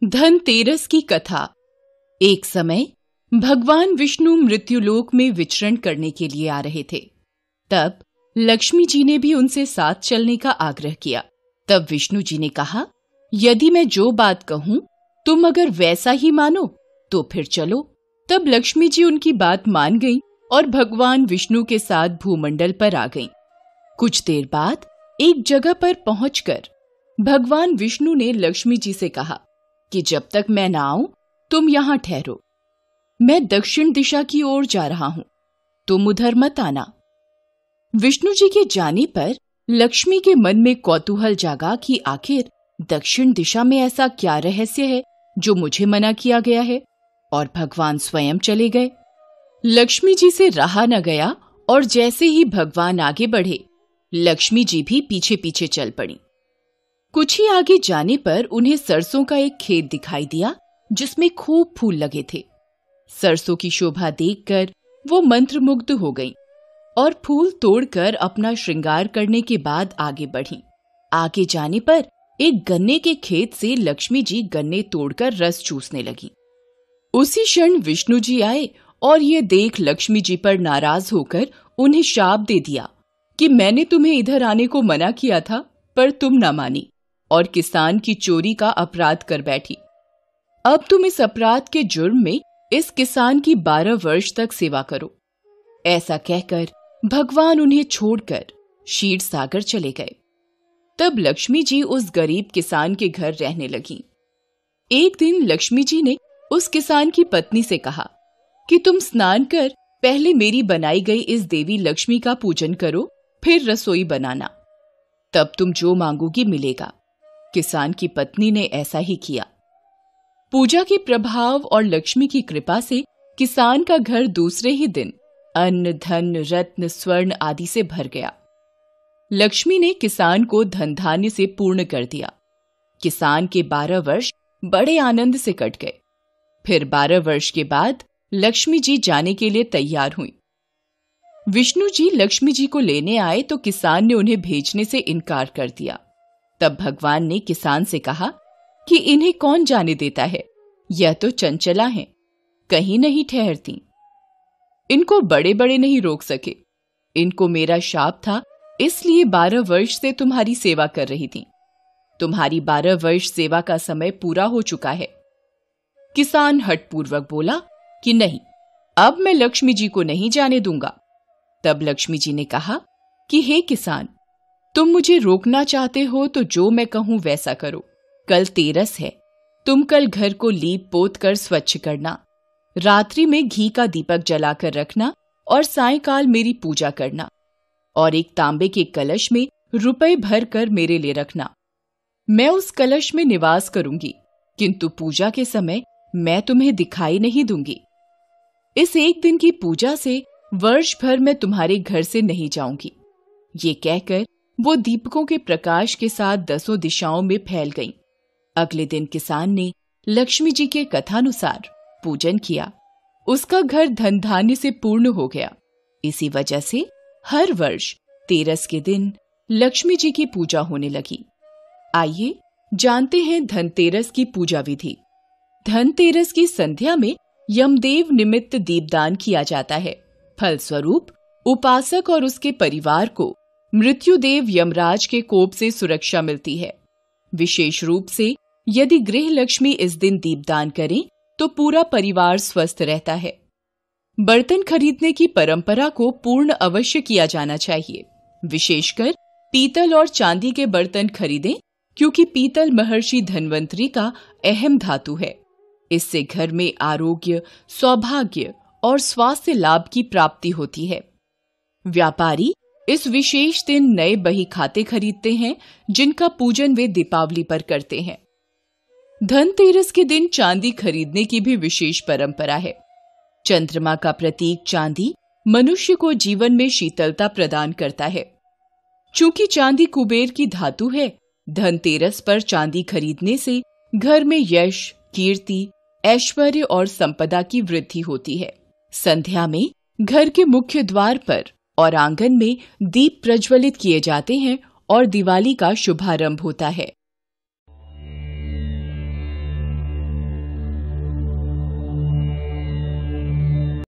धनतेरस की कथा। एक समय भगवान विष्णु मृत्युलोक में विचरण करने के लिए आ रहे थे। तब लक्ष्मी जी ने भी उनसे साथ चलने का आग्रह किया। तब विष्णु जी ने कहा, यदि मैं जो बात कहूं तुम अगर वैसा ही मानो तो फिर चलो। तब लक्ष्मी जी उनकी बात मान गईं और भगवान विष्णु के साथ भूमंडल पर आ गईं। कुछ देर बाद एक जगह पर पहुंचकर भगवान विष्णु ने लक्ष्मी जी से कहा कि जब तक मैं ना आऊं तुम यहां ठहरो। मैं दक्षिण दिशा की ओर जा रहा हूं, तुम उधर मत आना। विष्णु जी के जाने पर लक्ष्मी के मन में कौतूहल जागा कि आखिर दक्षिण दिशा में ऐसा क्या रहस्य है जो मुझे मना किया गया है, और भगवान स्वयं चले गए। लक्ष्मी जी से रहा न गया और जैसे ही भगवान आगे बढ़े लक्ष्मी जी भी पीछे पीछे चल पड़ी। कुछ ही आगे जाने पर उन्हें सरसों का एक खेत दिखाई दिया जिसमें खूब फूल लगे थे। सरसों की शोभा देखकर वो मंत्रमुग्ध हो गईं और फूल तोड़कर अपना श्रृंगार करने के बाद आगे बढ़ीं। आगे जाने पर एक गन्ने के खेत से लक्ष्मी जी गन्ने तोड़कर रस चूसने लगी। उसी क्षण विष्णु जी आए और ये देख लक्ष्मी जी पर नाराज होकर उन्हें शाप दे दिया कि मैंने तुम्हें इधर आने को मना किया था पर तुम न मानी और किसान की चोरी का अपराध कर बैठी। अब तुम इस अपराध के जुर्म में इस किसान की 12 वर्ष तक सेवा करो। ऐसा कहकर भगवान उन्हें छोड़कर क्षीर सागर चले गए। तब लक्ष्मी जी उस गरीब किसान के घर रहने लगीं। एक दिन लक्ष्मी जी ने उस किसान की पत्नी से कहा कि तुम स्नान कर पहले मेरी बनाई गई इस देवी लक्ष्मी का पूजन करो, फिर रसोई बनाना, तब तुम जो मांगोगी मिलेगा। किसान की पत्नी ने ऐसा ही किया। पूजा के प्रभाव और लक्ष्मी की कृपा से किसान का घर दूसरे ही दिन अन्न, धन, रत्न, स्वर्ण आदि से भर गया। लक्ष्मी ने किसान को धन धान्य से पूर्ण कर दिया। किसान के 12 वर्ष बड़े आनंद से कट गए। फिर 12 वर्ष के बाद लक्ष्मी जी जाने के लिए तैयार हुई। विष्णु जी लक्ष्मी जी को लेने आए तो किसान ने उन्हें भेजने से इनकार कर दिया। तब भगवान ने किसान से कहा कि इन्हें कौन जाने देता है, यह तो चंचला हैं, कहीं नहीं ठहरती। इनको बड़े बड़े नहीं रोक सके। इनको मेरा शाप था, इसलिए 12 वर्ष से तुम्हारी सेवा कर रही थी। तुम्हारी 12 वर्ष सेवा का समय पूरा हो चुका है। किसान हठपूर्वक बोला कि नहीं, अब मैं लक्ष्मी जी को नहीं जाने दूंगा। तब लक्ष्मी जी ने कहा कि हे किसान, तुम मुझे रोकना चाहते हो तो जो मैं कहूं वैसा करो। कल तेरस है, तुम कल घर को लीप पोत कर स्वच्छ करना, रात्रि में घी का दीपक जलाकर रखना और सायंकाल मेरी पूजा करना, और एक तांबे के कलश में रुपए भर कर मेरे लिए रखना। मैं उस कलश में निवास करूंगी, किंतु पूजा के समय मैं तुम्हें दिखाई नहीं दूंगी। इस एक दिन की पूजा से वर्ष भर मैं तुम्हारे घर से नहीं जाऊंगी। ये कहकर वो दीपकों के प्रकाश के साथ 10 दिशाओं में फैल गईं। अगले दिन किसान ने लक्ष्मी जी के कथानुसार पूजन किया। उसका घर धन धान्य से पूर्ण हो गया। इसी वजह से हर वर्ष तेरस के दिन लक्ष्मी जी की पूजा होने लगी। आइए जानते हैं धनतेरस की पूजा विधि। धनतेरस की संध्या में यमदेव निमित्त दीपदान किया जाता है। फलस्वरूप उपासक और उसके परिवार को मृत्युदेव यमराज के कोप से सुरक्षा मिलती है। विशेष रूप से यदि गृह लक्ष्मी इस दिन दीपदान करें तो पूरा परिवार स्वस्थ रहता है। बर्तन खरीदने की परंपरा को पूर्ण अवश्य किया जाना चाहिए। विशेषकर पीतल और चांदी के बर्तन खरीदें, क्योंकि पीतल महर्षि धन्वंतरी का अहम धातु है। इससे घर में आरोग्य, सौभाग्य और स्वास्थ्य लाभ की प्राप्ति होती है। व्यापारी इस विशेष दिन नए बही खाते खरीदते हैं, जिनका पूजन वे दीपावली पर करते हैं। धनतेरस के दिन चांदी खरीदने की भी विशेष परंपरा है। चंद्रमा का प्रतीक चांदी मनुष्य को जीवन में शीतलता प्रदान करता है। चूंकि चांदी कुबेर की धातु है, धनतेरस पर चांदी खरीदने से घर में यश, कीर्ति, ऐश्वर्य और संपदा की वृद्धि होती है। संध्या में घर के मुख्य द्वार पर और आंगन में दीप प्रज्वलित किए जाते हैं और दिवाली का शुभारंभ होता है।